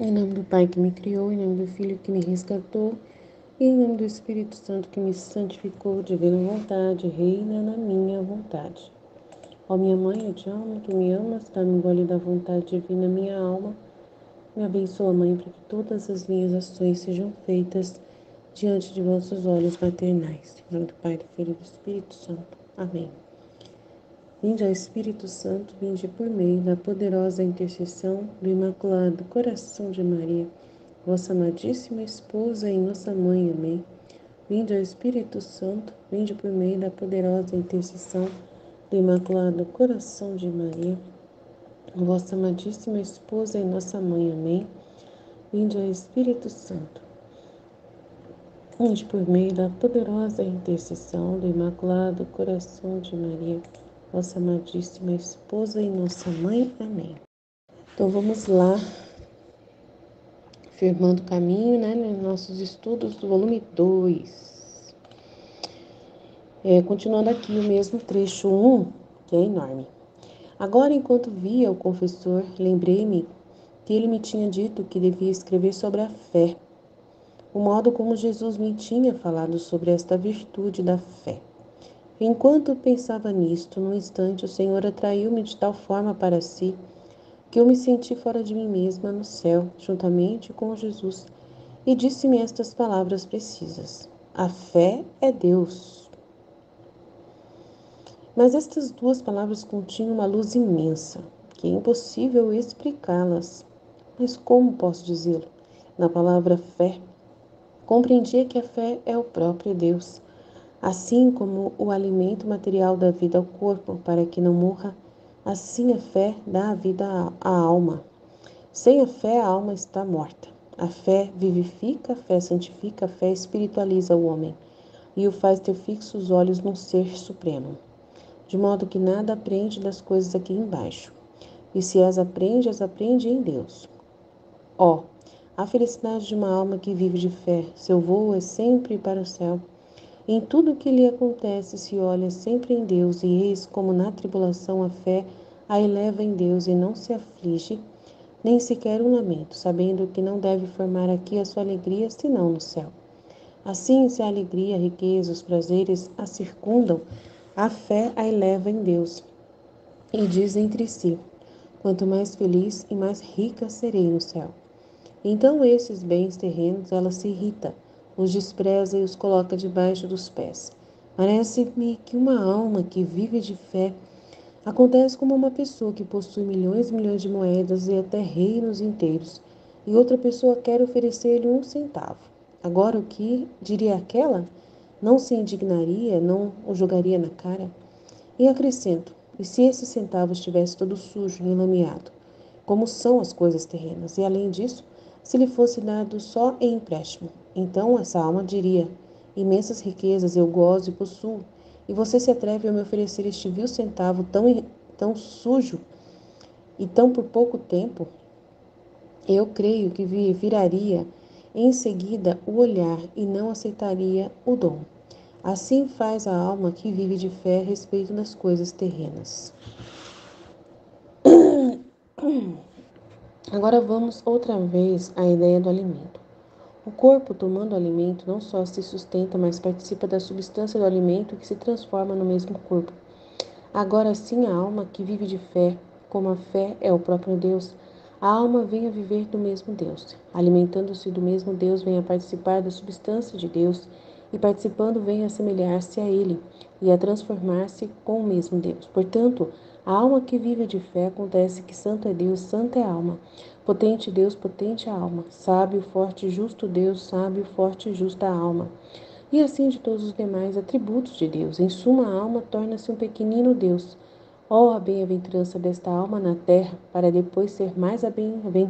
Em nome do Pai que me criou, em nome do Filho que me resgatou, e em nome do Espírito Santo que me santificou, divina vontade, reina na minha vontade. Ó minha mãe, eu te amo, tu me amas, dá-me um gole da vontade divina minha alma. Me abençoa, Mãe, para que todas as minhas ações sejam feitas diante de vossos olhos maternais. Em nome do Pai, do Filho e do Espírito Santo. Amém. Vinde ao Espírito Santo, vinde por meio da poderosa intercessão do Imaculado Coração de Maria, vossa amadíssima esposa e nossa mãe. Amém. Vinde ao Espírito Santo, vinde por meio da poderosa intercessão do Imaculado Coração de Maria, vossa amadíssima esposa e nossa mãe. Amém. Vinde ao Espírito Santo, vinde por meio da poderosa intercessão do Imaculado Coração de Maria, vossa amadíssima esposa e nossa mãe. Amém. Então vamos lá, firmando o caminho, nos nossos estudos do volume 2. Continuando aqui o mesmo trecho 1, que é enorme. Agora, enquanto via o confessor, lembrei-me que ele me tinha dito que devia escrever sobre a fé, o modo como Jesus me tinha falado sobre esta virtude da fé. Enquanto pensava nisto, num instante o Senhor atraiu-me de tal forma para si, que eu me senti fora de mim mesma no céu, juntamente com Jesus, e disse-me estas palavras precisas: a fé é Deus. Mas estas duas palavras continham uma luz imensa, que é impossível explicá-las. Mas como posso dizê-lo? Na palavra fé, compreendia que a fé é o próprio Deus, assim como o alimento material dá vida ao corpo para que não morra, assim a fé dá a vida à alma. Sem a fé, a alma está morta. A fé vivifica, a fé santifica, a fé espiritualiza o homem e o faz ter fixos olhos num ser supremo, de modo que nada aprende das coisas aqui embaixo. E se as aprende em Deus. A felicidade de uma alma que vive de fé, seu voo é sempre para o céu. Em tudo o que lhe acontece, se olha sempre em Deus, e eis como na tribulação a fé a eleva em Deus e não se aflige, nem sequer um lamento, sabendo que não deve formar aqui a sua alegria, senão no céu. Assim, se a alegria, a riqueza, os prazeres a circundam, a fé a eleva em Deus, e diz entre si: quanto mais feliz e mais rica serei no céu. Então esses bens terrenos ela se irrita, os despreza e os coloca debaixo dos pés. Parece-me que uma alma que vive de fé acontece como uma pessoa que possui milhões e milhões de moedas e até reinos inteiros, e outra pessoa quer oferecer-lhe 1 centavo. Agora o que diria aquela? Não se indignaria, não o jogaria na cara? E acrescento, e se esse centavo estivesse todo sujo e enlameado, como são as coisas terrenas, e além disso, se lhe fosse dado só em empréstimo, então essa alma diria: imensas riquezas eu gozo e possuo, e você se atreve a me oferecer este vil centavo tão sujo e tão por pouco tempo? Eu creio que viraria em seguida o olhar e não aceitaria o dom. Assim faz a alma que vive de fé a respeito das coisas terrenas. Agora vamos outra vez à ideia do alimento. O corpo, tomando o alimento, não só se sustenta, mas participa da substância do alimento que se transforma no mesmo corpo. Agora sim, a alma que vive de fé, como a fé é o próprio Deus, a alma vem a viver do mesmo Deus. Alimentando-se do mesmo Deus, vem a participar da substância de Deus, e participando vem a assemelhar-se a Ele, e a transformar-se com o mesmo Deus. Portanto, a alma que vive de fé acontece que santo é Deus, santa é a alma. Potente Deus, potente a alma. Sábio, forte, justo Deus, sábio, forte, justa a alma. E assim de todos os demais atributos de Deus. Em suma, a alma torna-se um pequenino Deus. A bem-aventurança desta alma na terra, para depois ser mais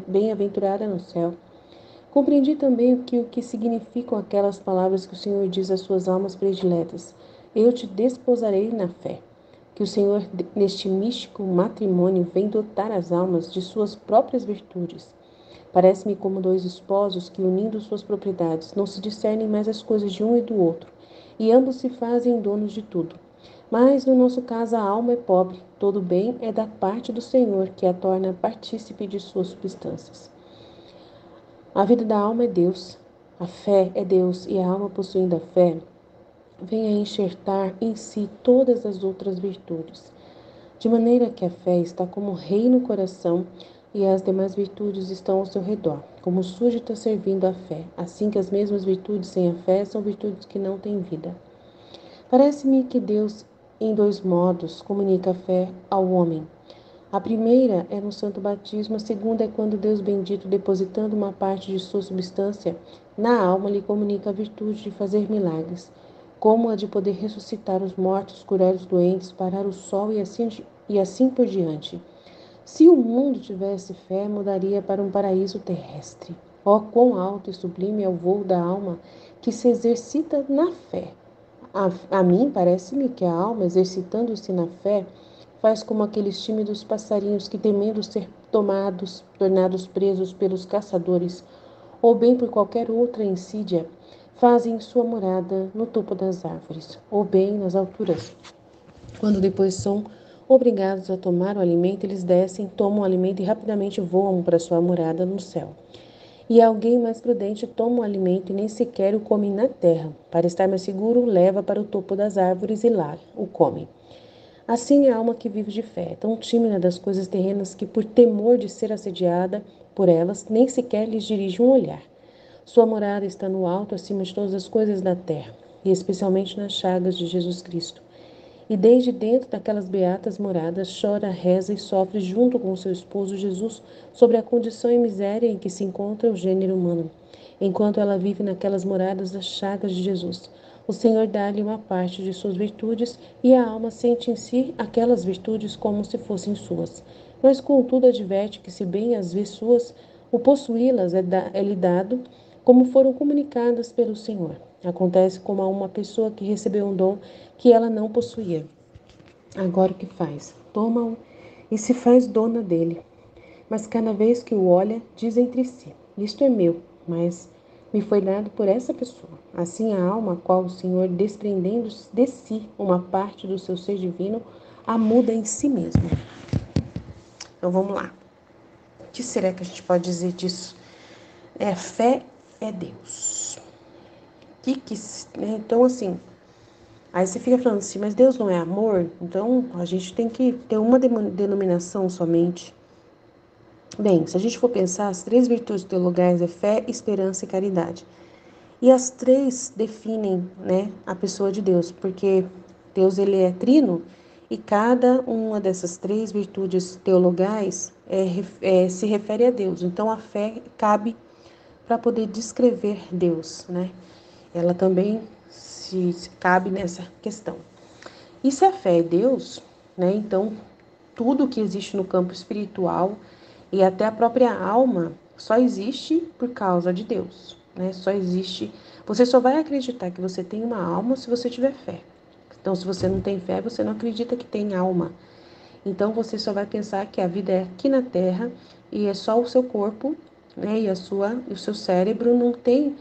bem-aventurada no céu. Compreendi também o que significam aquelas palavras que o Senhor diz às suas almas prediletas: eu te desposarei na fé. Que o Senhor, neste místico matrimônio, vem dotar as almas de suas próprias virtudes. Parece-me como dois esposos que, unindo suas propriedades, não se discernem mais as coisas de um e do outro, e ambos se fazem donos de tudo. Mas, no nosso caso, a alma é pobre, todo bem é da parte do Senhor, que a torna partícipe de suas substâncias. A vida da alma é Deus, a fé é Deus, e a alma possuindo a fé vem a enxertar em si todas as outras virtudes, de maneira que a fé está como rei no coração e as demais virtudes estão ao seu redor, como súdita servindo à fé, assim que as mesmas virtudes sem a fé são virtudes que não têm vida. Parece-me que Deus, em dois modos, comunica a fé ao homem. A primeira é no santo batismo, a segunda é quando Deus bendito, depositando uma parte de sua substância na alma, lhe comunica a virtude de fazer milagres, como a de poder ressuscitar os mortos, curar os doentes, parar o sol e assim por diante. Se o mundo tivesse fé, mudaria para um paraíso terrestre. Ó, quão alto e sublime é o voo da alma que se exercita na fé! A mim parece-me que a alma, exercitando-se na fé, faz como aqueles tímidos passarinhos que, temendo ser tornados presos pelos caçadores, ou bem por qualquer outra insídia, fazem sua morada no topo das árvores, ou bem nas alturas. Quando depois são obrigados a tomar o alimento, eles descem, tomam o alimento e rapidamente voam para sua morada no céu. E alguém mais prudente toma o alimento e nem sequer o come na terra. Para estar mais seguro, o leva para o topo das árvores e lá o come. Assim é a alma que vive de fé, tão tímida das coisas terrenas que, por temor de ser assediada por elas, nem sequer lhes dirige um olhar. Sua morada está no alto, acima de todas as coisas da terra, e especialmente nas chagas de Jesus Cristo. E desde dentro daquelas beatas moradas, chora, reza e sofre junto com seu esposo Jesus sobre a condição e miséria em que se encontra o gênero humano. Enquanto ela vive naquelas moradas das chagas de Jesus, o Senhor dá-lhe uma parte de suas virtudes e a alma sente em si aquelas virtudes como se fossem suas. Mas, contudo, adverte que, se bem as vê suas, o possuí-las é-lhe dado como foram comunicadas pelo Senhor. Acontece como a uma pessoa que recebeu um dom que ela não possuía. Agora o que faz? Toma-o e se faz dona dele. Mas cada vez que o olha, diz entre si: isto é meu, mas me foi dado por essa pessoa. Assim a alma, a qual o Senhor, desprendendo de si uma parte do seu ser divino, a muda em si mesmo. Então vamos lá. O que será que a gente pode dizer disso? Fé é Deus. Então, assim, aí você fica falando assim, mas Deus não é amor? Então a gente tem que ter uma denominação somente. Bem, se a gente for pensar, as três virtudes teologais é fé, esperança e caridade. E as três definem, né, a pessoa de Deus, porque Deus ele é trino e cada uma dessas três virtudes teologais se refere a Deus. Então a fé cabe para poder descrever Deus, né? Ela também se cabe nessa questão. E se a fé é Deus, né? Então tudo que existe no campo espiritual e até a própria alma só existe por causa de Deus, né? Só existe. Você só vai acreditar que você tem uma alma se você tiver fé. Então, se você não tem fé, você não acredita que tem alma. Então, você só vai pensar que a vida é aqui na Terra e é só o seu corpo, né? E o seu cérebro não tem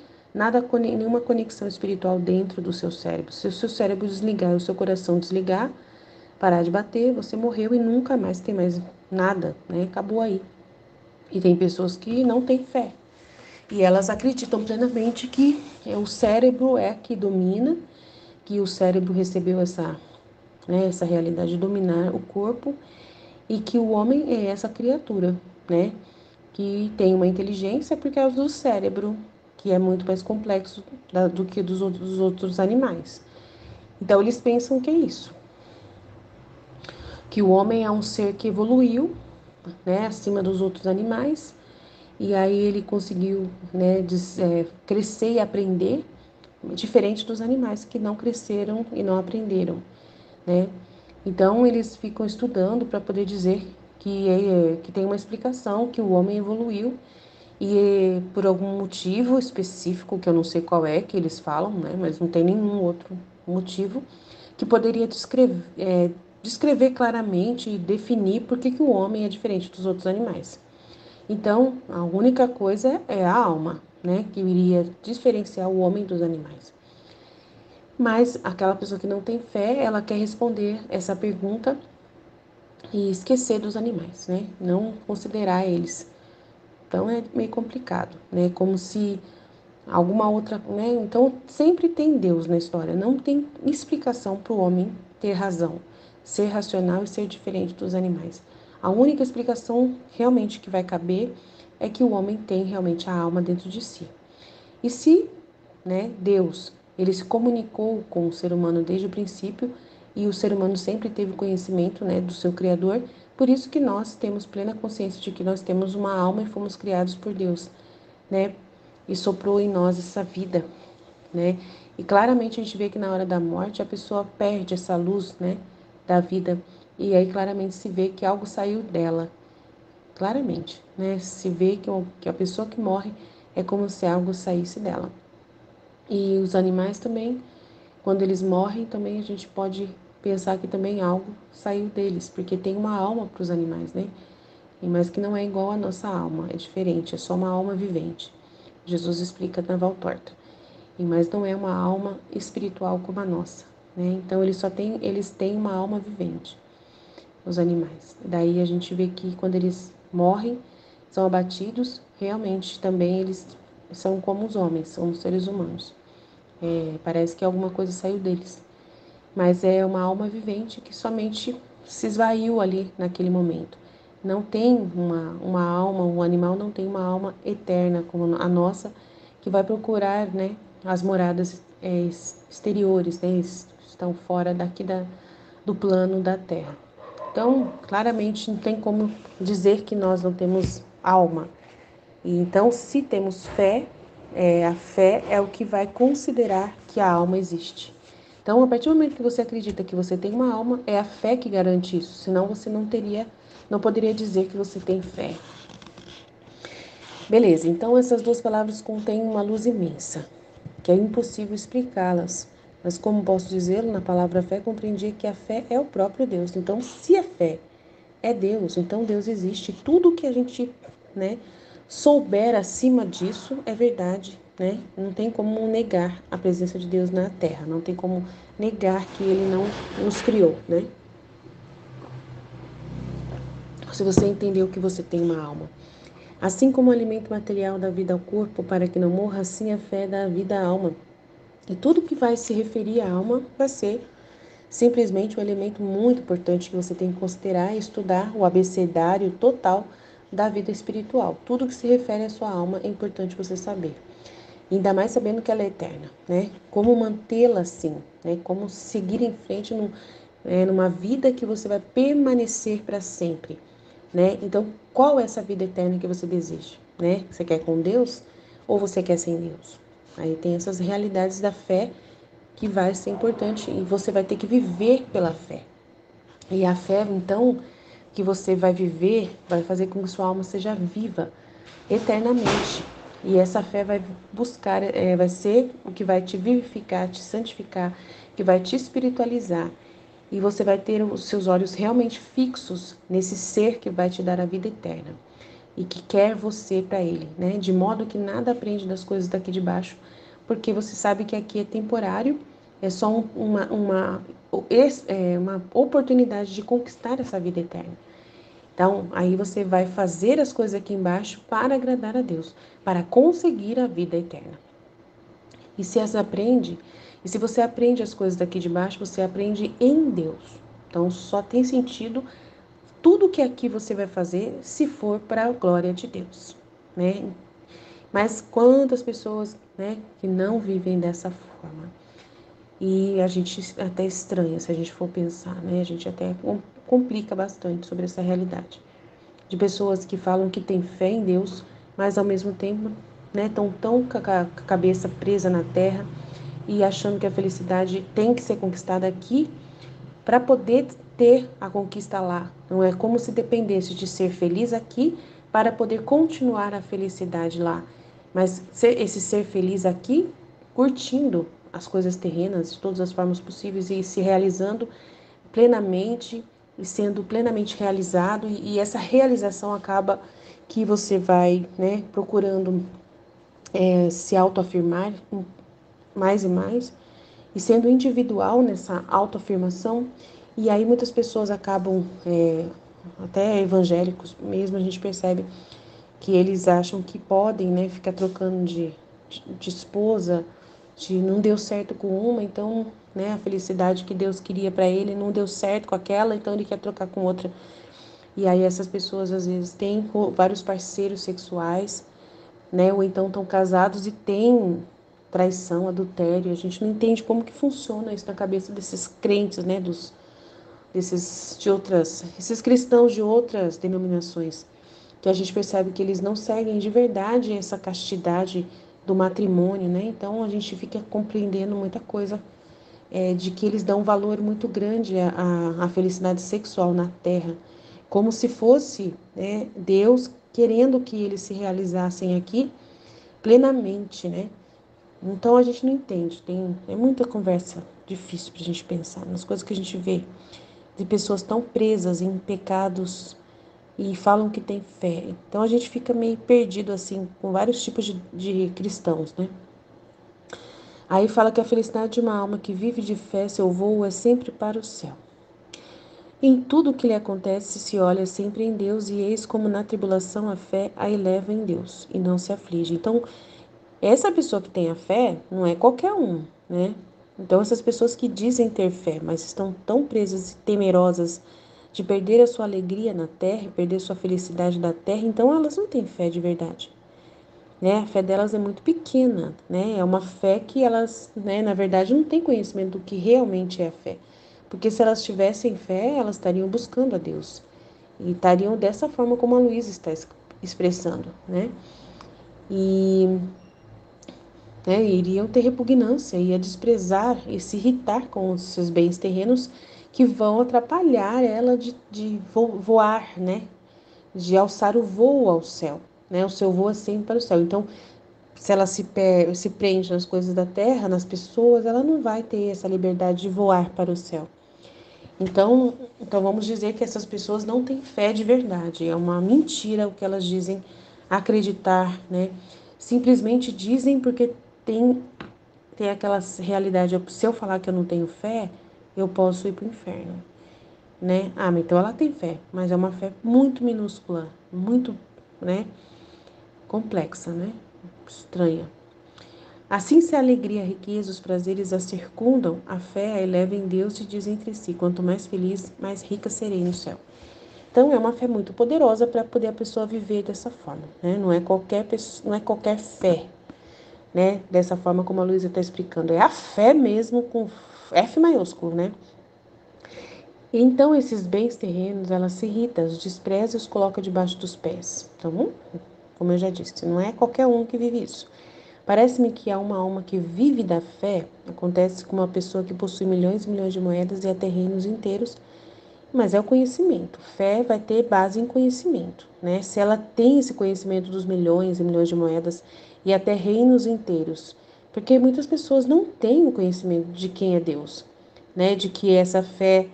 nenhuma conexão espiritual dentro do seu cérebro. Se o seu cérebro desligar e o seu coração desligar, parar de bater, você morreu e nunca mais tem mais nada, né? Acabou aí. E tem pessoas que não têm fé. E elas acreditam plenamente que o cérebro é que domina, que o cérebro recebeu essa realidade de dominar o corpo e que o homem é essa criatura, né? Que tem uma inteligência por causa do cérebro, que é muito mais complexo do que dos outros animais. Então, eles pensam que é isso. Que o homem é um ser que evoluiu, né, acima dos outros animais, e aí ele conseguiu, né, crescer e aprender, diferente dos animais que não cresceram e não aprenderam, né? Então eles ficam estudando para poder dizer que tem uma explicação, que o homem evoluiu e por algum motivo específico, que eu não sei qual é, que eles falam, né, mas não tem nenhum outro motivo, que poderia descrever claramente e definir por que o homem é diferente dos outros animais. Então, a única coisa é a alma, né, que iria diferenciar o homem dos animais. Mas aquela pessoa que não tem fé, ela quer responder essa pergunta e esquecer dos animais, né? Não considerar eles. Então é meio complicado, né? Como se alguma outra, né? Então sempre tem Deus na história, não tem explicação para o homem ter razão, ser racional e ser diferente dos animais. A única explicação realmente que vai caber é que o homem tem realmente a alma dentro de si. E se, né, Deus, ele se comunicou com o ser humano desde o princípio e o ser humano sempre teve conhecimento, né, do seu Criador, por isso que nós temos plena consciência de que nós temos uma alma e fomos criados por Deus, né, e soprou em nós essa vida, né, e claramente a gente vê que na hora da morte a pessoa perde essa luz, né, da vida, e aí claramente se vê que algo saiu dela, claramente, né, se vê que a pessoa que morre é como se algo saísse dela. E os animais também, quando eles morrem, também a gente pode pensar que também algo saiu deles, porque tem uma alma para os animais, né? Mas que não é igual à nossa alma, é diferente, é só uma alma vivente. Jesus explica na Valtorta. Mas não é uma alma espiritual como a nossa, né? Então eles têm uma alma vivente, os animais. Daí a gente vê que quando eles morrem, são abatidos, realmente também eles são como os homens, são os seres humanos. Parece que alguma coisa saiu deles, mas é uma alma vivente que somente se esvaiu ali naquele momento. Não tem uma alma, um animal não tem uma alma eterna como a nossa, que vai procurar, né, as moradas exteriores, né, estão fora daqui do plano da Terra. Então, claramente não tem como dizer que nós não temos alma. E então, se temos fé, a fé é o que vai considerar que a alma existe. Então, a partir do momento que você acredita que você tem uma alma, é a fé que garante isso. Senão você não poderia dizer que você tem fé. Beleza, então essas duas palavras contêm uma luz imensa, que é impossível explicá-las. Mas como posso dizê-lo, na palavra fé compreendi que a fé é o próprio Deus. Então, se a fé é Deus, então Deus existe. Tudo que a gente, né, souber acima disso é verdade, né? Não tem como negar a presença de Deus na Terra, não tem como negar que Ele não nos criou, né? Se você entendeu que você tem uma alma. Assim como o alimento material dá vida ao corpo para que não morra, assim a fé dá vida à alma. E tudo que vai se referir à alma vai ser simplesmente um elemento muito importante que você tem que considerar e estudar o abecedário total da vida espiritual. Tudo que se refere à sua alma é importante você saber. Ainda mais sabendo que ela é eterna, né? Como mantê-la assim, né? Como seguir em frente numa vida que você vai permanecer para sempre, né? Então, qual é essa vida eterna que você deseja, né? Você quer com Deus ou você quer sem Deus? Aí tem essas realidades da fé que vai ser importante e você vai ter que viver pela fé. E a fé, então, que você vai viver, vai fazer com que sua alma seja viva eternamente. E essa fé vai buscar, vai ser o que vai te vivificar, te santificar, que vai te espiritualizar. E você vai ter os seus olhos realmente fixos nesse ser que vai te dar a vida eterna e que quer você para ele, né? De modo que nada aprende das coisas daqui de baixo, porque você sabe que aqui é temporário, é só uma oportunidade de conquistar essa vida eterna. Então, aí você vai fazer as coisas aqui embaixo para agradar a Deus, para conseguir a vida eterna. E se você aprende as coisas daqui de baixo, você aprende em Deus. Então, só tem sentido tudo que aqui você vai fazer se for para a glória de Deus, né? Mas quantas pessoas, né, que não vivem dessa forma? E a gente até estranha se a gente for pensar, né? A gente até complica bastante sobre essa realidade. De pessoas que falam que têm fé em Deus, mas ao mesmo tempo, né, estão tão com a cabeça presa na terra e achando que a felicidade tem que ser conquistada aqui para poder ter a conquista lá. Não é como se dependesse de ser feliz aqui para poder continuar a felicidade lá. Mas esse ser feliz aqui, curtindo as coisas terrenas de todas as formas possíveis e se realizando plenamente e sendo plenamente realizado, e essa realização acaba que você vai, né, procurando se autoafirmar mais e mais e sendo individual nessa autoafirmação. E aí muitas pessoas acabam, até evangélicos mesmo, a gente percebe que eles acham que podem, né, ficar trocando de esposa, de não deu certo com uma, então, né, a felicidade que Deus queria para ele não deu certo com aquela, então ele quer trocar com outra. E aí essas pessoas às vezes têm vários parceiros sexuais, né, ou então estão casados e têm traição, adultério. A gente não entende como que funciona isso na cabeça desses crentes, né, esses cristãos de outras denominações. Que a gente percebe que eles não seguem de verdade essa castidade do matrimônio, né? Então a gente fica compreendendo muita coisa de que eles dão um valor muito grande à felicidade sexual na Terra, como se fosse, né, Deus querendo que eles se realizassem aqui plenamente, né? Então a gente não entende, é muita conversa difícil para a gente pensar nas coisas que a gente vê de pessoas tão presas em pecados e falam que tem fé. Então a gente fica meio perdido assim com vários tipos de cristãos, né? Aí fala que a felicidade de uma alma que vive de fé, seu voo é sempre para o céu. Em tudo o que lhe acontece, se olha sempre em Deus, e eis como na tribulação a fé a eleva em Deus, e não se aflige. Então, essa pessoa que tem a fé não é qualquer um, né? Então, essas pessoas que dizem ter fé, mas estão tão presas e temerosas de perder a sua alegria na terra, perder sua felicidade da terra, então elas não têm fé de verdade, né? A fé delas é muito pequena, né? É uma fé que elas, né, na verdade, não têm conhecimento do que realmente é a fé. Porque se elas tivessem fé, elas estariam buscando a Deus. E estariam dessa forma como a Luísa está expressando, né? E iriam ter repugnância, ia desprezar e se irritar com os seus bens terrenos que vão atrapalhar ela de voar, né? De alçar o voo ao céu, né? O seu voo é sempre para o céu. Então, se ela se prende nas coisas da terra, nas pessoas, ela não vai ter essa liberdade de voar para o céu. Então vamos dizer que essas pessoas não têm fé de verdade. É uma mentira o que elas dizem acreditar, né? Simplesmente dizem porque tem aquela realidade. Se eu falar que eu não tenho fé, eu posso ir para o inferno, né? Ah, mas então ela tem fé, mas é uma fé muito minúscula, muito, né? Complexa, né? Estranha. Assim, se a alegria, a riqueza, os prazeres a circundam, a fé a eleva em Deus e diz entre si: quanto mais feliz, mais rica serei no céu. Então, é uma fé muito poderosa para poder a pessoa viver dessa forma, né? Não é qualquer fé, né? Dessa forma como a Luísa está explicando. É a fé mesmo com F maiúsculo, né? Então, esses bens terrenos, ela se irrita, os despreza e os coloca debaixo dos pés. Então, como eu já disse, não é qualquer um que vive isso. Parece-me que há uma alma que vive da fé, acontece com uma pessoa que possui milhões e milhões de moedas e até reinos inteiros, mas é o conhecimento. Fé vai ter base em conhecimento, né? Se ela tem esse conhecimento dos milhões e milhões de moedas e até reinos inteiros, porque muitas pessoas não têm o conhecimento de quem é Deus, né? De que essa fé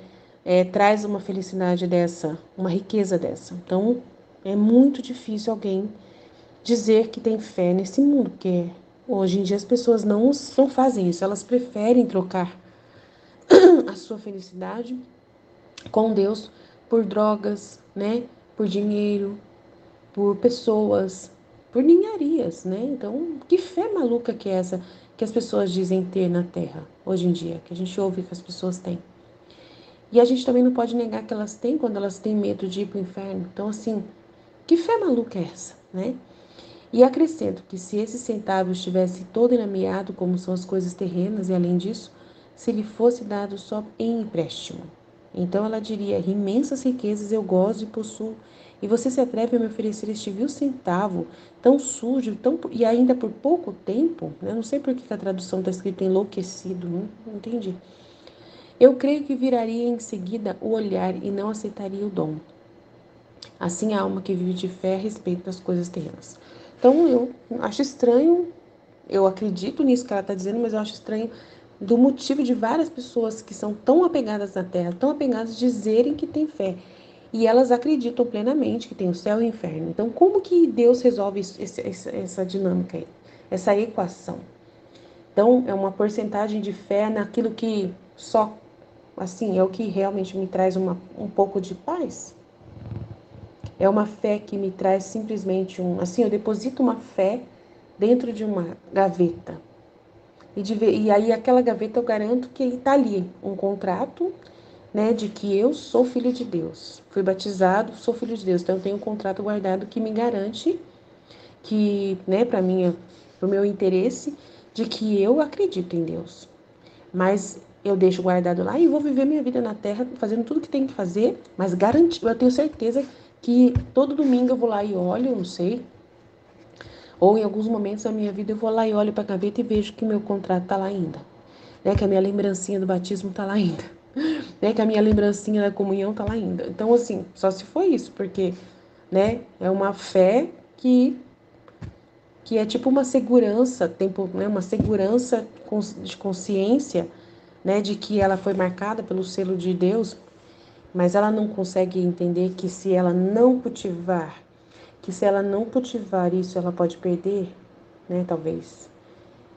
traz uma felicidade dessa, uma riqueza dessa. Então, é muito difícil alguém dizer que tem fé nesse mundo, porque hoje em dia as pessoas não fazem isso, elas preferem trocar a sua felicidade com Deus por drogas, né? Por dinheiro, por pessoas, por ninharias, né? Então, que fé maluca que é essa que as pessoas dizem ter na Terra hoje em dia, que a gente ouve que as pessoas têm. E a gente também não pode negar que elas têm quando elas têm medo de ir para o inferno. Então, assim, que fé maluca é essa, né? E acrescento que se esse centavo estivesse todo enlameado, como são as coisas terrenas, e além disso, se lhe fosse dado só em empréstimo. Então ela diria: imensas riquezas eu gozo e possuo, e você se atreve a me oferecer este vil centavo, tão sujo, e ainda por pouco tempo? Eu não sei por que a tradução está escrita enlouquecido, não entendi. Eu creio que viraria em seguida o olhar e não aceitaria o dom. Assim a alma que vive de fé a respeito das coisas terrenas. Então eu acho estranho, eu acredito nisso que ela está dizendo, mas eu acho estranho do motivo de várias pessoas que são tão apegadas na terra, tão apegadas, dizerem que têm fé. E elas acreditam plenamente que tem o céu e o inferno. Então, como que Deus resolve essa dinâmica aí, essa equação? Então, é uma porcentagem de fé naquilo que assim, é o que realmente me traz um pouco de paz? É uma fé que me traz simplesmente assim, eu deposito uma fé dentro de uma gaveta. E aí aquela gaveta eu garanto que está ali um contrato, né, de que eu sou filho de Deus. Fui batizado, sou filho de Deus. Então eu tenho um contrato guardado que me garante que, né, para o meu interesse, de que eu acredito em Deus. Mas eu deixo guardado lá e vou viver minha vida na terra, fazendo tudo que tem que fazer, mas eu tenho certeza que todo domingo eu vou lá e olho, não sei, ou em alguns momentos da minha vida eu vou lá e olho para a gaveta e vejo que meu contrato está lá ainda, né? Que a minha lembrancinha do batismo está lá ainda, né? Que a minha lembrancinha da comunhão está lá ainda. Então, assim, só se foi isso, porque, né, é uma fé que é tipo uma segurança, né, uma segurança de consciência, né, de que ela foi marcada pelo selo de Deus, mas ela não consegue entender que se ela não cultivar isso, ela pode perder, né, talvez,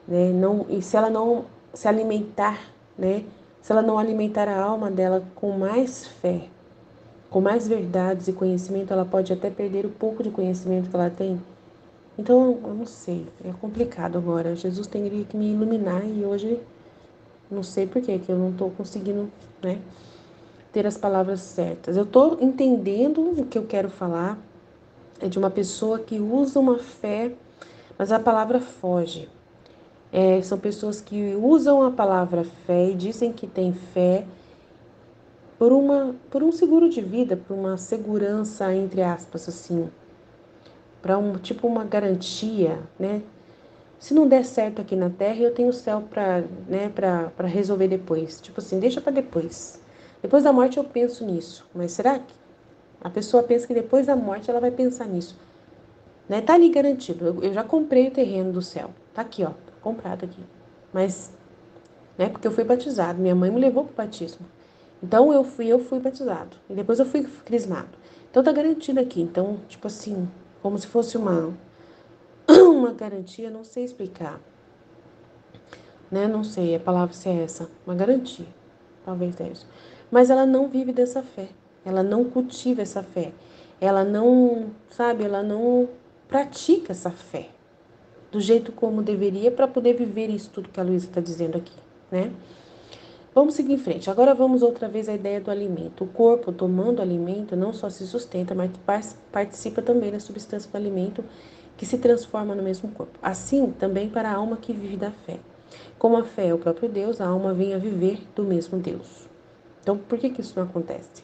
né, não, e se ela não se alimentar, né, se ela não alimentar a alma dela com mais fé, com mais verdades e conhecimento, ela pode até perder o pouco de conhecimento que ela tem. Então, eu não sei, é complicado agora. Jesus teria que me iluminar e hoje não sei por que eu não estou conseguindo, né, ter as palavras certas. Eu estou entendendo o que eu quero falar, é de uma pessoa que usa uma fé, mas a palavra foge. São pessoas que usam a palavra fé e dizem que têm fé por um seguro de vida, por uma segurança, entre aspas, assim, para tipo uma garantia, né? Se não der certo aqui na Terra, eu tenho o céu para, né, para resolver depois. Tipo assim, deixa para depois. Depois da morte eu penso nisso. Mas será que a pessoa pensa que depois da morte ela vai pensar nisso? Né? Tá ali garantido. Eu já comprei o terreno do céu. Tá aqui, ó. Tá comprado aqui. Mas, né, porque eu fui batizado. Minha mãe me levou pro batismo. Então eu fui batizado. E depois eu fui crismado. Então tá garantido aqui. Então, tipo assim, como se fosse uma garantia, não sei explicar. Né? Não sei a palavra se é essa, uma garantia, talvez é isso. Mas ela não vive dessa fé, ela não cultiva essa fé, ela não, sabe, ela não pratica essa fé do jeito como deveria para poder viver isso tudo que a Luísa está dizendo aqui, né? Vamos seguir em frente. Agora vamos outra vez à ideia do alimento. O corpo, tomando alimento, não só se sustenta, mas participa também da substância do alimento que se transforma no mesmo corpo. Assim, também para a alma que vive da fé. Como a fé é o próprio Deus, a alma vem a viver do mesmo Deus. Então, por que isso não acontece?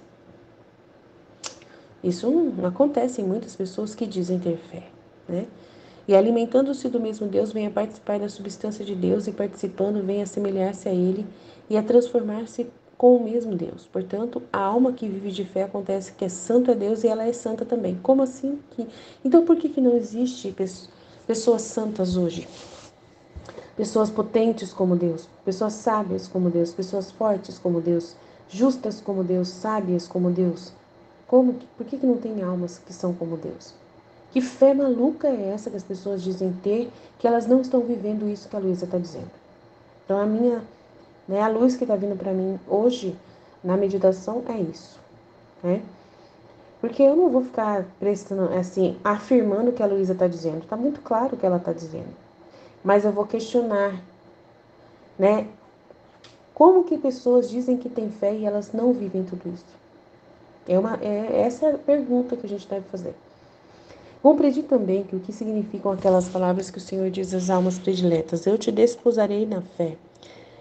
Isso não acontece em muitas pessoas que dizem ter fé, né? E alimentando-se do mesmo Deus, vem a participar da substância de Deus e participando, vem a assemelhar-se a Ele e a transformar-se com o mesmo Deus. Portanto, a alma que vive de fé acontece que é santo a Deus e ela é santa também. Como assim? Então, por que não existe pessoas santas hoje? Pessoas potentes como Deus, pessoas sábias como Deus, pessoas fortes como Deus, justas como Deus, sábias como Deus. Por que não tem almas que são como Deus? Que fé maluca é essa que as pessoas dizem ter, que elas não estão vivendo isso que a Luísa está dizendo? Então, a luz que está vindo para mim hoje, na meditação, é isso, né? Porque eu não vou ficar prestando, assim, afirmando o que a Luísa está dizendo. Está muito claro o que ela está dizendo. Mas eu vou questionar, né? Como que pessoas dizem que têm fé e elas não vivem tudo isso? Essa é a pergunta que a gente deve fazer. Compreendi também que o que significam aquelas palavras que o Senhor diz às almas prediletas: eu te desposarei na fé.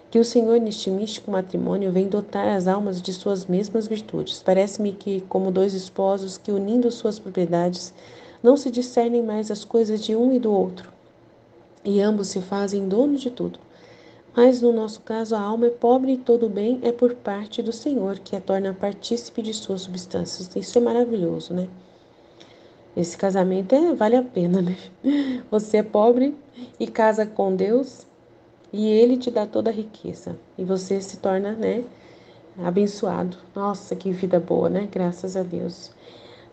Que o Senhor, neste místico matrimônio, vem dotar as almas de suas mesmas virtudes. Parece-me que, como dois esposos que, unindo suas propriedades, não se discernem mais as coisas de um e do outro, e ambos se fazem dono de tudo. Mas, no nosso caso, a alma é pobre e todo o bem é por parte do Senhor, que a torna partícipe de suas substâncias. Isso é maravilhoso, né? Esse casamento vale a pena, né? Você é pobre e casa com Deus e Ele te dá toda a riqueza. E você se torna, né, abençoado. Nossa, que vida boa, né? Graças a Deus.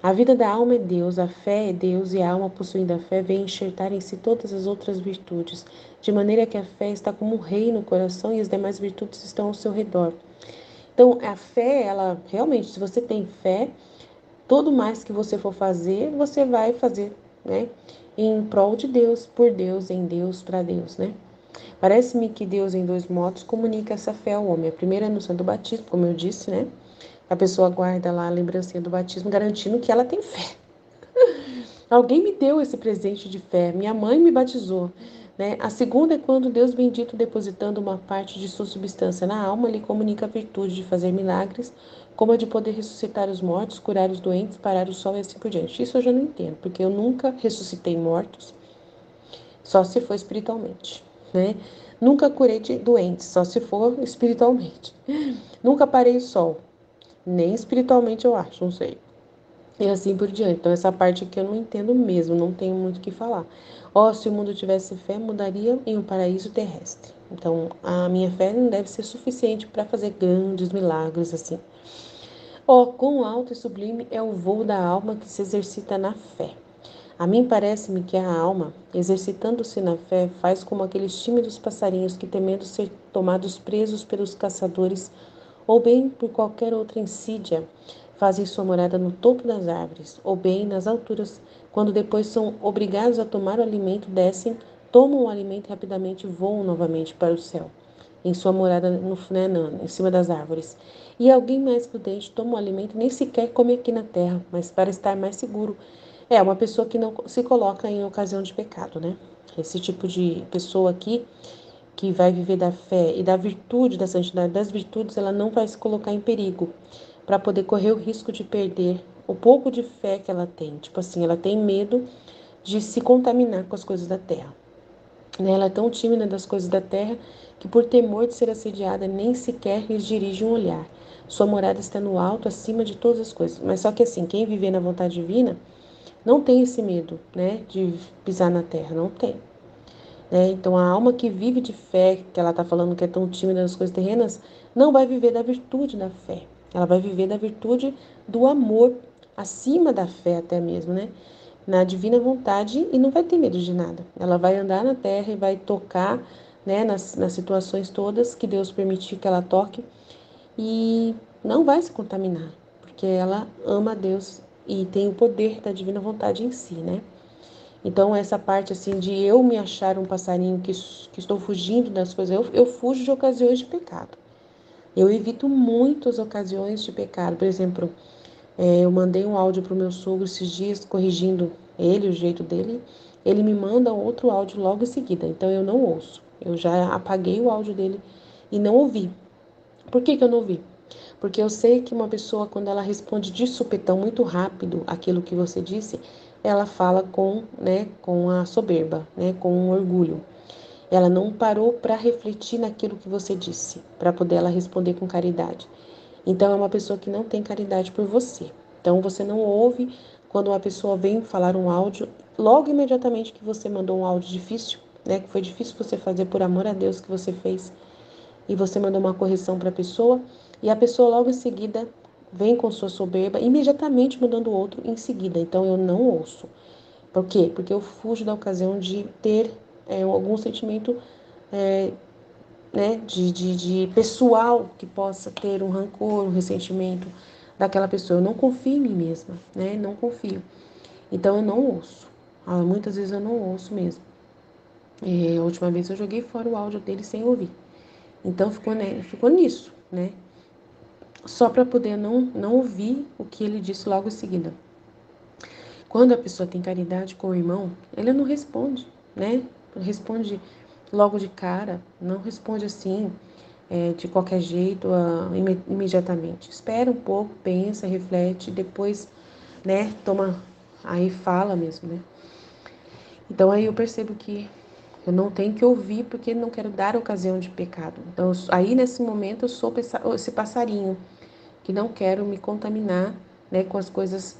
A vida da alma é Deus, a fé é Deus e a alma possuindo a fé vem enxertar em si todas as outras virtudes, de maneira que a fé está como um rei no coração e as demais virtudes estão ao seu redor. Então, a fé, ela realmente, se você tem fé, Tudo mais que você for fazer, você vai fazer, né? Em prol de Deus, por Deus, em Deus, para Deus, né? Parece-me que Deus, em dois modos, comunica essa fé ao homem. A primeira é no santo batismo, como eu disse, né? A pessoa guarda lá a lembrancinha do batismo, garantindo que ela tem fé. Alguém me deu esse presente de fé, minha mãe me batizou. Né? A segunda é quando Deus bendito, depositando uma parte de sua substância na alma, lhe comunica a virtude de fazer milagres, como a de poder ressuscitar os mortos, curar os doentes, parar o sol e assim por diante. Isso eu já não entendo, porque eu nunca ressuscitei mortos, só se for espiritualmente. Né? Nunca curei de doentes, só se for espiritualmente. Nunca parei o sol, nem espiritualmente eu acho, não sei. E assim por diante. Então, essa parte aqui eu não entendo mesmo, não tenho muito o que falar. Ó, se o mundo tivesse fé, mudaria em um paraíso terrestre. Então, a minha fé não deve ser suficiente para fazer grandes milagres assim. Ó, quão alto e sublime é o voo da alma que se exercita na fé. A mim parece-me que a alma, exercitando-se na fé, faz como aqueles tímidos passarinhos que, temendo ser tomados presos pelos caçadores, ou bem por qualquer outra insídia, fazem sua morada no topo das árvores, ou bem nas alturas, quando depois são obrigados a tomar o alimento, descem, tomam o alimento e rapidamente voam novamente para o céu, em sua morada em cima das árvores. E alguém mais prudente toma o alimento e nem sequer come aqui na terra, mas para estar mais seguro. É uma pessoa que não se coloca em ocasião de pecado, né? Esse tipo de pessoa aqui que vai viver da fé e da virtude, da santidade das virtudes, ela não vai se colocar em perigo para poder correr o risco de perder o pouco de fé que ela tem. Tipo assim, ela tem medo de se contaminar com as coisas da terra. Né? Ela é tão tímida das coisas da terra que, por temor de ser assediada, nem sequer lhes dirige um olhar. Sua morada está no alto, acima de todas as coisas. Mas só que assim, quem viver na vontade divina não tem esse medo, né, de pisar na terra, não tem. Né? Então, a alma que vive de fé, que ela está falando que é tão tímida nas coisas terrenas, não vai viver da virtude da fé. Ela vai viver da virtude do amor, acima da fé até mesmo, né? Na divina vontade e não vai ter medo de nada. Ela vai andar na terra e vai tocar, né, nas situações todas que Deus permitir que ela toque e não vai se contaminar, porque ela ama a Deus e tem o poder da divina vontade em si, né? Então, essa parte assim de eu me achar um passarinho que estou fugindo das coisas, eu fujo de ocasiões de pecado. Eu evito muitas ocasiões de pecado. Por exemplo, eu mandei um áudio para o meu sogro esses dias, corrigindo ele, o jeito dele. Ele me manda outro áudio logo em seguida. Então, eu não ouço. Eu já apaguei o áudio dele e não ouvi. Por que que eu não ouvi? Porque eu sei que uma pessoa, quando ela responde de supetão muito rápido aquilo que você disse, ela fala com a soberba, né, com o orgulho. Ela não parou para refletir naquilo que você disse, para poder ela responder com caridade. Então, é uma pessoa que não tem caridade por você. Então, você não ouve quando uma pessoa vem falar um áudio, logo imediatamente que você mandou um áudio difícil, né, que foi difícil você fazer por amor a Deus que você fez, e você manda uma correção para a pessoa, e a pessoa logo em seguida vem com sua soberba, imediatamente mandando outro em seguida. Então eu não ouço. Por quê? Porque eu fujo da ocasião de ter algum sentimento né, de pessoal que possa ter um rancor, um ressentimento daquela pessoa. Eu não confio em mim mesma, né? Não confio. Então eu não ouço. Muitas vezes eu não ouço mesmo. A última vez eu joguei fora o áudio dele sem ouvir. Então ficou nisso, né? Só para poder não ouvir o que ele disse logo em seguida. Quando a pessoa tem caridade com o irmão, ele não responde, né? Responde logo de cara, não responde assim, de qualquer jeito, imediatamente. Espera um pouco, pensa, reflete, depois, né, toma, aí fala mesmo, né? Então aí eu percebo que eu não tenho que ouvir porque não quero dar ocasião de pecado. Então aí nesse momento eu sou esse passarinho que não quero me contaminar, né, com as coisas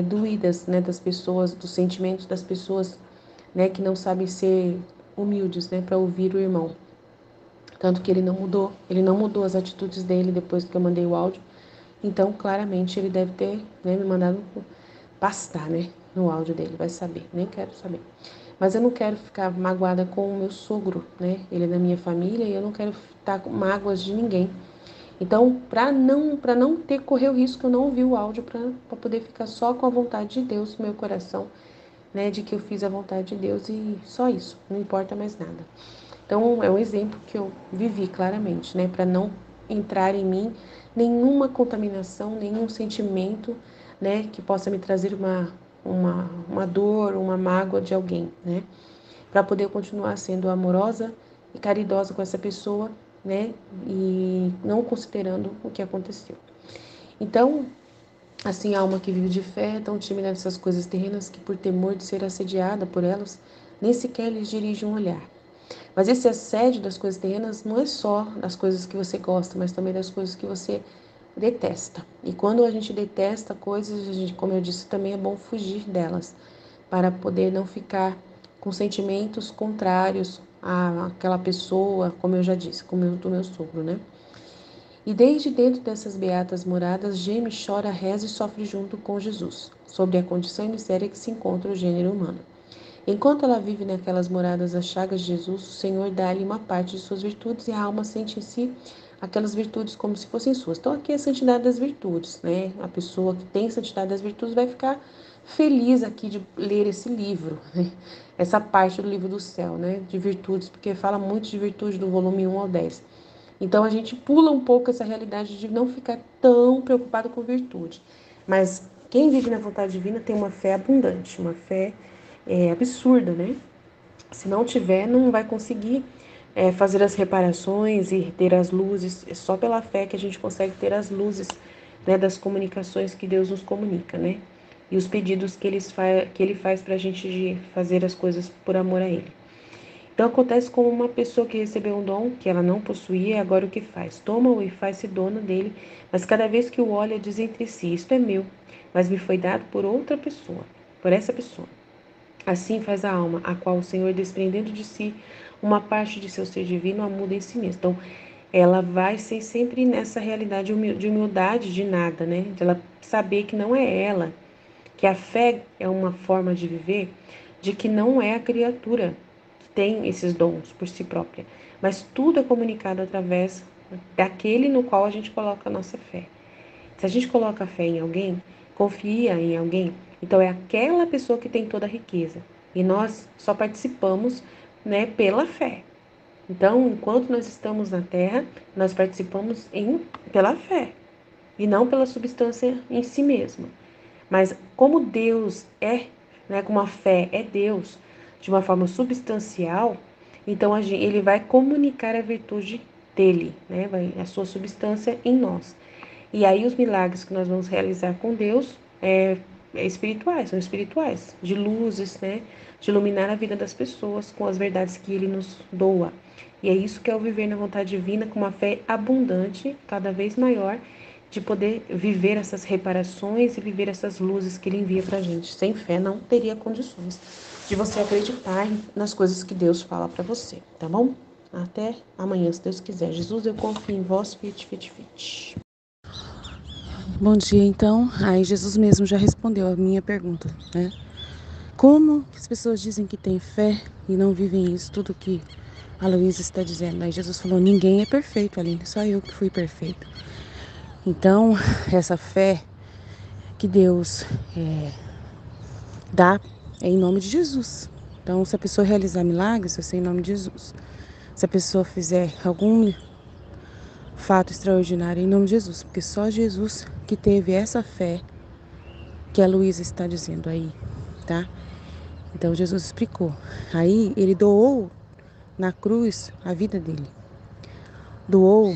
doídas, né, das pessoas, dos sentimentos das pessoas, né, que não sabem ser humildes, né, para ouvir o irmão. Tanto que ele não mudou as atitudes dele depois que eu mandei o áudio. Então, claramente, ele deve ter, né, me mandado pastar, né, no áudio dele, vai saber, nem quero saber. Mas eu não quero ficar magoada com o meu sogro, né, ele é da minha família e eu não quero estar com mágoas de ninguém. Então, para não ter correr o risco, eu não ouvi o áudio para poder ficar só com a vontade de Deus no meu coração, né, de que eu fiz a vontade de Deus e só isso, não importa mais nada. Então, é um exemplo que eu vivi claramente, né, para não entrar em mim nenhuma contaminação, nenhum sentimento, né, que possa me trazer uma dor, uma mágoa de alguém, né, para poder continuar sendo amorosa e caridosa com essa pessoa, né, e não considerando o que aconteceu. Então, assim, a alma que vive de fé é tão tímida nessas coisas terrenas que, por temor de ser assediada por elas, nem sequer lhes dirige um olhar. Mas esse assédio das coisas terrenas não é só das coisas que você gosta, mas também das coisas que você detesta. E quando a gente detesta coisas, a gente, como eu disse, também é bom fugir delas, para poder não ficar com sentimentos contrários àquela pessoa, como eu já disse, como do meu sogro, né? E desde dentro dessas beatas moradas, geme, chora, reza e sofre junto com Jesus, sobre a condição e miséria que se encontra o gênero humano. Enquanto ela vive naquelas moradas das chagas de Jesus, o Senhor dá-lhe uma parte de suas virtudes e a alma sente em si aquelas virtudes como se fossem suas. Então aqui é a santidade das virtudes, né? A pessoa que tem santidade das virtudes vai ficar feliz aqui de ler esse livro, né? Essa parte do livro do céu, né? De virtudes, porque fala muito de virtude do volume 1 ao 10. Então a gente pula um pouco essa realidade de não ficar tão preocupado com virtude. Mas quem vive na vontade divina tem uma fé abundante, uma fé absurda, né? Se não tiver, não vai conseguir fazer as reparações e ter as luzes. É só pela fé que a gente consegue ter as luzes, né, das comunicações que Deus nos comunica, né? E os pedidos que Ele faz para a gente de fazer as coisas por amor a Ele. Então acontece como uma pessoa que recebeu um dom que ela não possuía, agora o que faz? Toma-o e faz-se dona dele, mas cada vez que o olha diz entre si, isto é meu, mas me foi dado por outra pessoa, por essa pessoa. Assim faz a alma, a qual o Senhor, desprendendo de si uma parte de seu ser divino, a muda em si mesma. Então, ela vai ser sempre nessa realidade de humildade de nada, né? De ela saber que não é ela, que a fé é uma forma de viver, de que não é a criatura que tem esses dons por si própria, mas tudo é comunicado através daquele no qual a gente coloca a nossa fé. Se a gente coloca a fé em alguém, confia em alguém, então é aquela pessoa que tem toda a riqueza. E nós só participamos, né, pela fé. Então, enquanto nós estamos na terra, nós participamos pela fé e não pela substância em si mesma. Mas como Deus é, né, como a fé é Deus, de uma forma substancial, então ele vai comunicar a virtude dele, né, a sua substância em nós. E aí os milagres que nós vamos realizar com Deus são espirituais, de luzes, né, de iluminar a vida das pessoas com as verdades que ele nos doa. E é isso que é o viver na vontade divina com uma fé abundante, cada vez maior, de poder viver essas reparações e viver essas luzes que ele envia para a gente. Sem fé não teria condições de você acreditar nas coisas que Deus fala para você, tá bom? Até amanhã, se Deus quiser. Jesus, eu confio em vós, fit, fit, fit. Bom dia, então. Aí Jesus mesmo já respondeu a minha pergunta, né? Como as pessoas dizem que têm fé e não vivem isso, tudo que a Luísa está dizendo? Aí Jesus falou, ninguém é perfeito, Aline, só eu que fui perfeito. Então, essa fé que Deus dá é em nome de Jesus. Então, se a pessoa realizar milagres, vai ser em nome de Jesus. Se a pessoa fizer algum fato extraordinário, é em nome de Jesus. Porque só Jesus que teve essa fé que a Luísa está dizendo aí, tá? Então, Jesus explicou. Aí, ele doou na cruz a vida dele. Doou,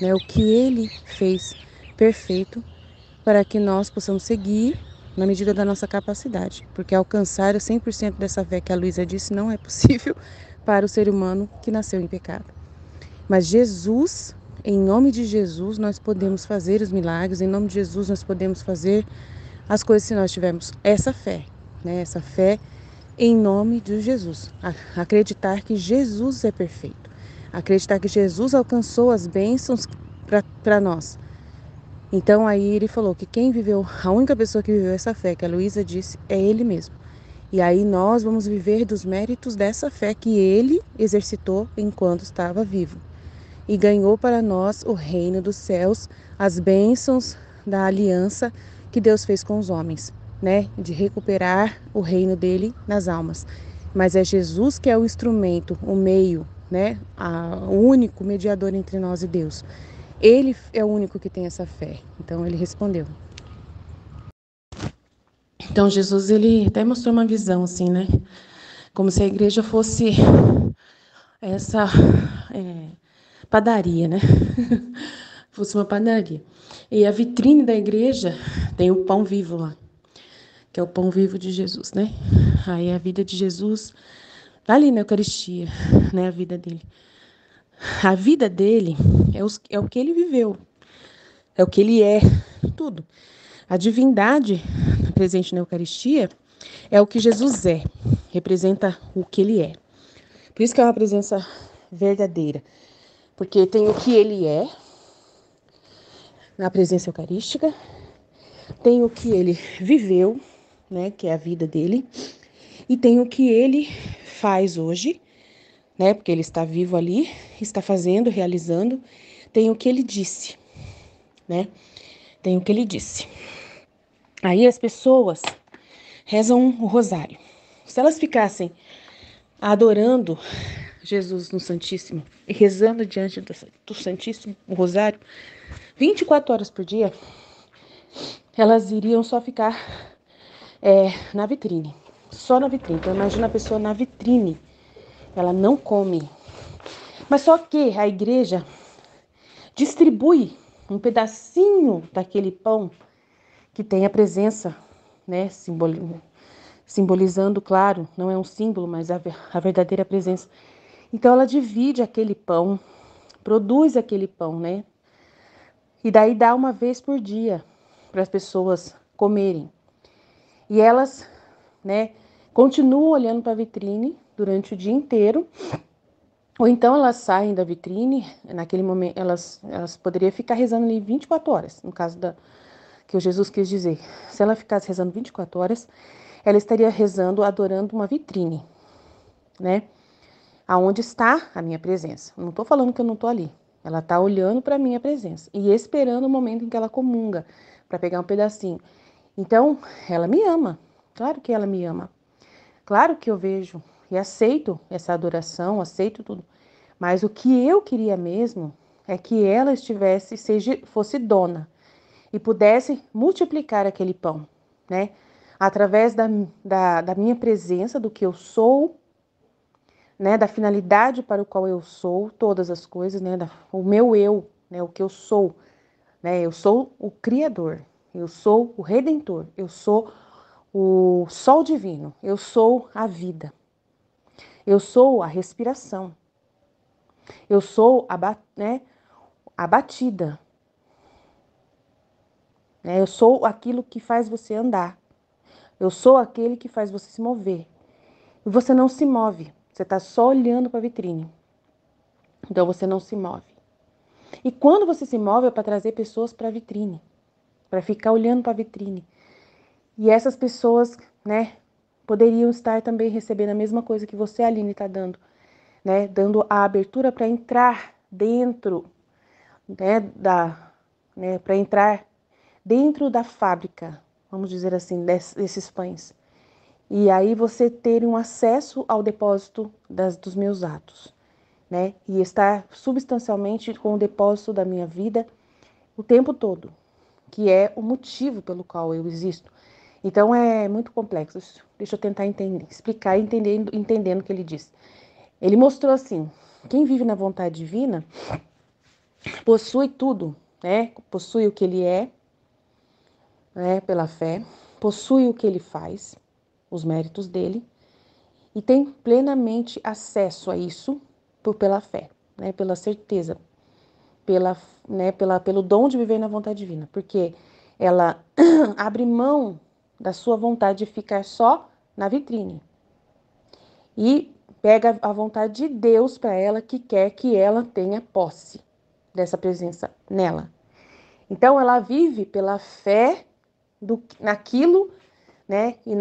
né, o que ele fez perfeito para que nós possamos seguir na medida da nossa capacidade, porque alcançar o 100% dessa fé que a Luísa disse não é possível para o ser humano que nasceu em pecado. Mas Jesus, em nome de Jesus, nós podemos fazer os milagres, em nome de Jesus nós podemos fazer as coisas se nós tivermos essa fé, né? Essa fé em nome de Jesus. Acreditar que Jesus é perfeito, acreditar que Jesus alcançou as bênçãos para nós. Então aí ele falou que quem viveu, a única pessoa que viveu essa fé, que a Luísa disse, é ele mesmo. E aí nós vamos viver dos méritos dessa fé que ele exercitou enquanto estava vivo. e ganhou para nós o reino dos céus, as bênçãos da aliança que Deus fez com os homens, né? De recuperar o reino dele nas almas. Mas é Jesus que é o instrumento, o meio, né? O único mediador entre nós e Deus. Ele é o único que tem essa fé. Então ele respondeu. Então Jesus, ele até mostrou uma visão assim, né? Como se a igreja fosse essa padaria, né? Fosse uma padaria. E a vitrine da igreja tem o pão vivo lá, que é o pão vivo de Jesus, né? Aí a vida de Jesus tá ali na Eucaristia, né? A vida dele. A vida dele é o que ele viveu, é o que ele é, tudo. A divindade presente na Eucaristia é o que Jesus é, representa o que ele é. Por isso que é uma presença verdadeira, porque tem o que ele é na presença eucarística, tem o que ele viveu, né, que é a vida dele, e tem o que ele faz hoje, né, porque ele está vivo ali, está fazendo, realizando, tem o que ele disse, né, tem o que ele disse. Aí as pessoas rezam o rosário. Se elas ficassem adorando Jesus no Santíssimo e rezando diante do Santíssimo, o rosário, 24 horas por dia, elas iriam só ficar na vitrine, só na vitrine. Então imagina a pessoa na vitrine, ela não come. Mas só que a igreja distribui um pedacinho daquele pão que tem a presença, né, simbolizando, claro, não é um símbolo, mas a verdadeira presença. Então ela divide aquele pão, produz aquele pão, né? E daí dá uma vez por dia para as pessoas comerem. E elas, né, continuam olhando para a vitrine durante o dia inteiro. Ou então elas saem da vitrine, naquele momento elas poderiam ficar rezando ali 24 horas, no caso que o Jesus quis dizer. Se ela ficasse rezando 24 horas, ela estaria rezando, adorando uma vitrine, né? Aonde está a minha presença. Não estou falando que eu não estou ali. Ela está olhando para a minha presença e esperando o momento em que ela comunga, para pegar um pedacinho. Então, ela me ama. Claro que ela me ama. Claro que eu vejo e aceito essa adoração, aceito tudo. Mas o que eu queria mesmo é que ela fosse dona e pudesse multiplicar aquele pão, né? Através da minha presença, do que eu sou, né? Da finalidade para o qual eu sou, todas as coisas, né? O meu eu, né? O que eu sou, né? Eu sou o Criador, eu sou o Redentor, eu sou o Sol Divino, eu sou a vida, eu sou a respiração, eu sou a batida, né? Eu sou aquilo que faz você andar. Eu sou aquele que faz você se mover. E você não se move. Você está só olhando para a vitrine. Então você não se move. E quando você se move é para trazer pessoas para a vitrine. Para ficar olhando para a vitrine. E essas pessoas, né, poderiam estar também recebendo a mesma coisa que você, Aline, está dando. Né, dando a abertura para entrar dentro, para entrar dentro da fábrica, vamos dizer assim, desses pães. E aí você ter um acesso ao depósito dos meus atos, né? E estar substancialmente com o depósito da minha vida o tempo todo, que é o motivo pelo qual eu existo. Então é muito complexo. Deixa eu tentar explicar entendendo o que ele disse. Ele mostrou assim: quem vive na vontade divina possui tudo, né? Possui o que ele é, né? Pela fé, possui o que ele faz, os méritos dele, e tem plenamente acesso a isso pela fé, né? Pela certeza, pelo dom de viver na vontade divina, porque ela abre mão da sua vontade de ficar só na vitrine e pega a vontade de Deus para ela, que quer que ela tenha posse dessa presença nela. Então ela vive pela fé naquilo, né? E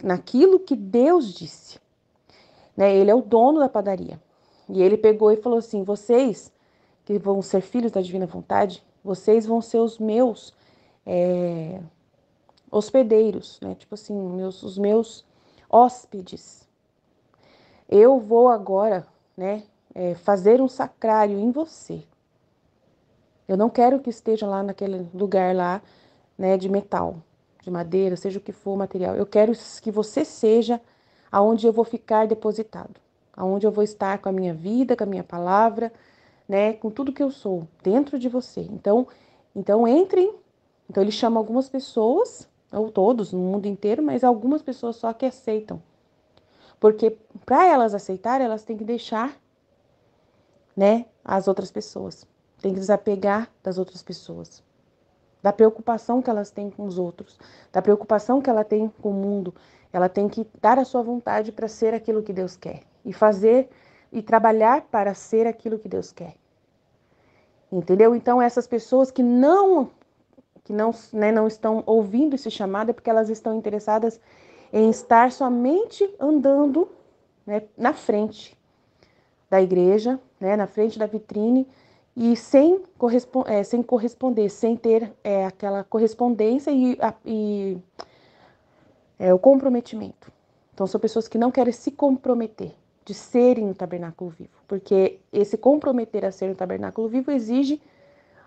naquilo que Deus disse. Né? Ele é o dono da padaria. E ele pegou e falou assim: vocês que vão ser filhos da divina vontade, vocês vão ser os meus hospedeiros, né? Tipo assim, os meus hóspedes. Eu vou agora, né, fazer um sacrário em você. Eu não quero que esteja lá naquele lugar lá, né, de metal, de madeira, seja o que for o material. Eu quero que você seja aonde eu vou ficar depositado, aonde eu vou estar com a minha vida, com a minha palavra, né, com tudo que eu sou dentro de você. Então entrem. Então ele chama algumas pessoas, ou todos no mundo inteiro, mas algumas pessoas só que aceitam. Porque para elas aceitarem, elas têm que deixar, né, as outras pessoas. Tem que desapegar das outras pessoas. Da preocupação que elas têm com os outros, da preocupação que ela tem com o mundo. Ela tem que dar a sua vontade para ser aquilo que Deus quer e fazer e trabalhar para ser aquilo que Deus quer. Entendeu? Então essas pessoas né, não estão ouvindo esse chamado é porque elas estão interessadas em estar somente andando, né, na frente da igreja, né, na frente da vitrine, e sem corresponder, sem ter aquela correspondência e o comprometimento. Então, são pessoas que não querem se comprometer de serem no tabernáculo vivo, porque esse comprometer a ser no tabernáculo vivo exige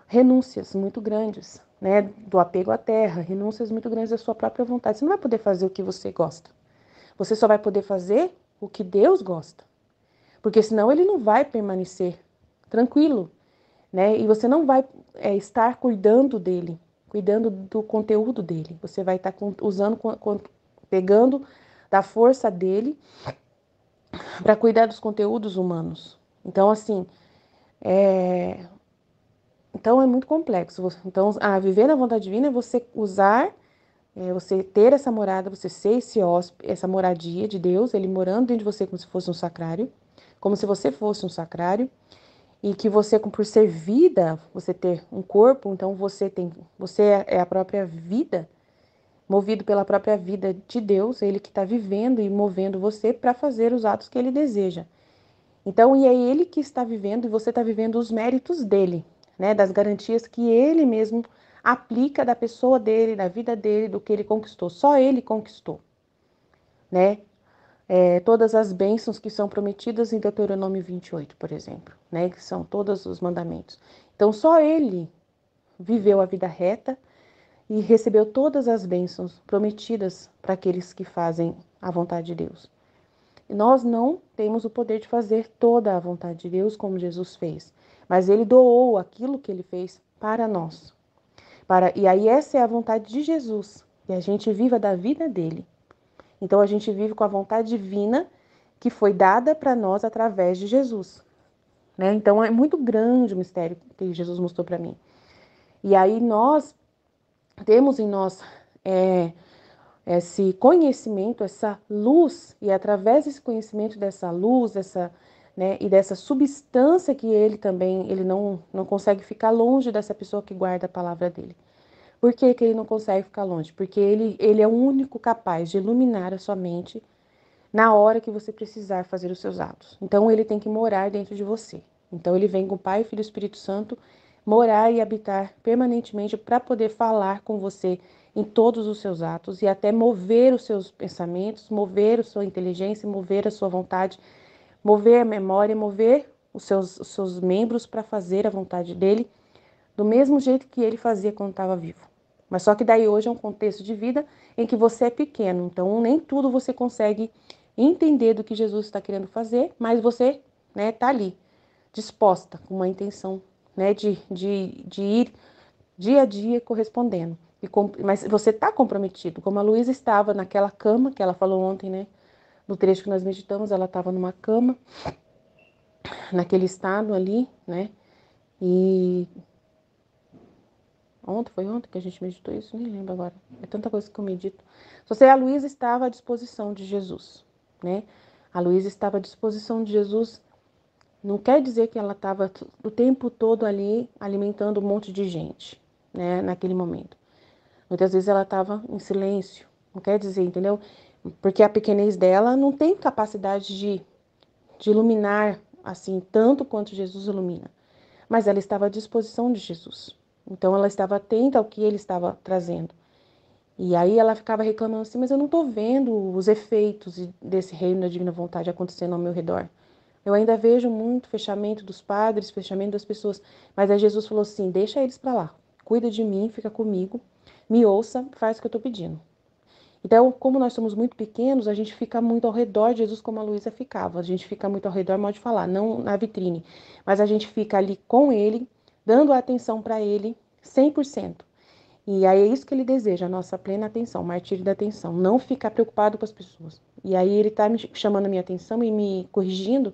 renúncias muito grandes, né, do apego à terra, renúncias muito grandes da sua própria vontade. Você não vai poder fazer o que você gosta. Você só vai poder fazer o que Deus gosta. Porque senão ele não vai permanecer tranquilo, né? E você não vai estar cuidando dele, cuidando do conteúdo dele. Você vai estar pegando da força dele para cuidar dos conteúdos humanos. Então, assim, então é muito complexo. Então, viver na vontade divina é você usar, você ter essa morada, você ser essa moradia de Deus, ele morando dentro de você como se fosse um sacrário, como se você fosse um sacrário. E que você, por ser vida, você ter um corpo, então você é a própria vida, movido pela própria vida de Deus, ele que está vivendo e movendo você para fazer os atos que ele deseja. Então, e é ele que está vivendo e você está vivendo os méritos dele, né? Das garantias que ele mesmo aplica da pessoa dele, da vida dele, do que ele conquistou. Só ele conquistou, né? Todas as bênçãos que são prometidas em Deuteronômio 28, por exemplo, né? Que são todos os mandamentos. Então, só ele viveu a vida reta e recebeu todas as bênçãos prometidas para aqueles que fazem a vontade de Deus. E nós não temos o poder de fazer toda a vontade de Deus como Jesus fez, mas ele doou aquilo que ele fez para nós. E aí essa é a vontade de Jesus, que a gente viva da vida dele. Então a gente vive com a vontade divina que foi dada para nós através de Jesus, né? Então é muito grande o mistério que Jesus mostrou para mim. E aí nós temos em nós esse conhecimento, essa luz, e através desse conhecimento dessa luz, né, e dessa substância que ele não consegue ficar longe dessa pessoa que guarda a palavra dele. Por que que ele não consegue ficar longe? Porque ele é o único capaz de iluminar a sua mente na hora que você precisar fazer os seus atos. Então ele tem que morar dentro de você. Então ele vem com o Pai, Filho e Espírito Santo morar e habitar permanentemente para poder falar com você em todos os seus atos e até mover os seus pensamentos, mover a sua inteligência, mover a sua vontade, mover a memória, mover os seus membros para fazer a vontade dele do mesmo jeito que ele fazia quando estava vivo. Mas só que daí hoje é um contexto de vida em que você é pequeno, então nem tudo você consegue entender do que Jesus está querendo fazer, mas você, né, tá ali, disposta, com uma intenção, né, de ir dia a dia correspondendo. Mas você está comprometido, como a Luísa estava naquela cama, que ela falou ontem, né, no trecho que nós meditamos, ela estava numa cama, naquele estado ali, né, e foi ontem que a gente meditou isso? Nem lembro agora. É tanta coisa que eu medito. Só sei, a Luísa estava à disposição de Jesus, né? A Luísa estava à disposição de Jesus. Não quer dizer que ela estava o tempo todo ali alimentando um monte de gente, né? Naquele momento. Muitas vezes ela estava em silêncio. Não quer dizer, entendeu? Porque a pequenez dela não tem capacidade de iluminar assim tanto quanto Jesus ilumina. mas ela estava à disposição de Jesus. Então, ela estava atenta ao que ele estava trazendo. E aí ela ficava reclamando assim, mas eu não estou vendo os efeitos desse reino da divina vontade acontecendo ao meu redor. Eu ainda vejo muito fechamento dos padres, fechamento das pessoas. Mas aí Jesus falou assim, deixa eles para lá. Cuida de mim, fica comigo, me ouça, faz o que eu estou pedindo. Então, como nós somos muito pequenos, a gente fica muito ao redor de Jesus, como a Luísa ficava. A gente fica muito ao redor, modo de falar, não na vitrine. Mas a gente fica ali com ele, dando atenção para ele 100%. E aí é isso que ele deseja, a nossa plena atenção, o martírio da atenção, não ficar preocupado com as pessoas. E aí ele está me chamando a minha atenção e me corrigindo,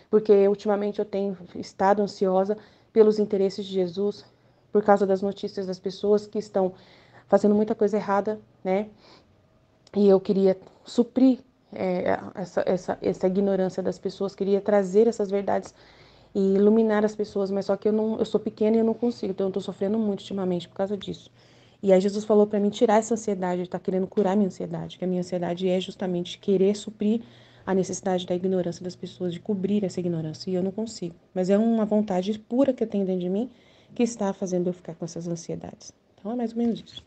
porque ultimamente eu tenho estado ansiosa pelos interesses de Jesus, por causa das notícias das pessoas que estão fazendo muita coisa errada, né? E eu queria suprir essa ignorância das pessoas, queria trazer essas verdades e iluminar as pessoas, mas só que eu sou pequena e eu não consigo, então eu estou sofrendo muito ultimamente por causa disso. E aí Jesus falou para mim tirar essa ansiedade, ele está querendo curar minha ansiedade, que a minha ansiedade é justamente querer suprir a necessidade da ignorância das pessoas, de cobrir essa ignorância, e eu não consigo. Mas é uma vontade pura que eu tenho dentro de mim que está fazendo eu ficar com essas ansiedades. Então é mais ou menos isso.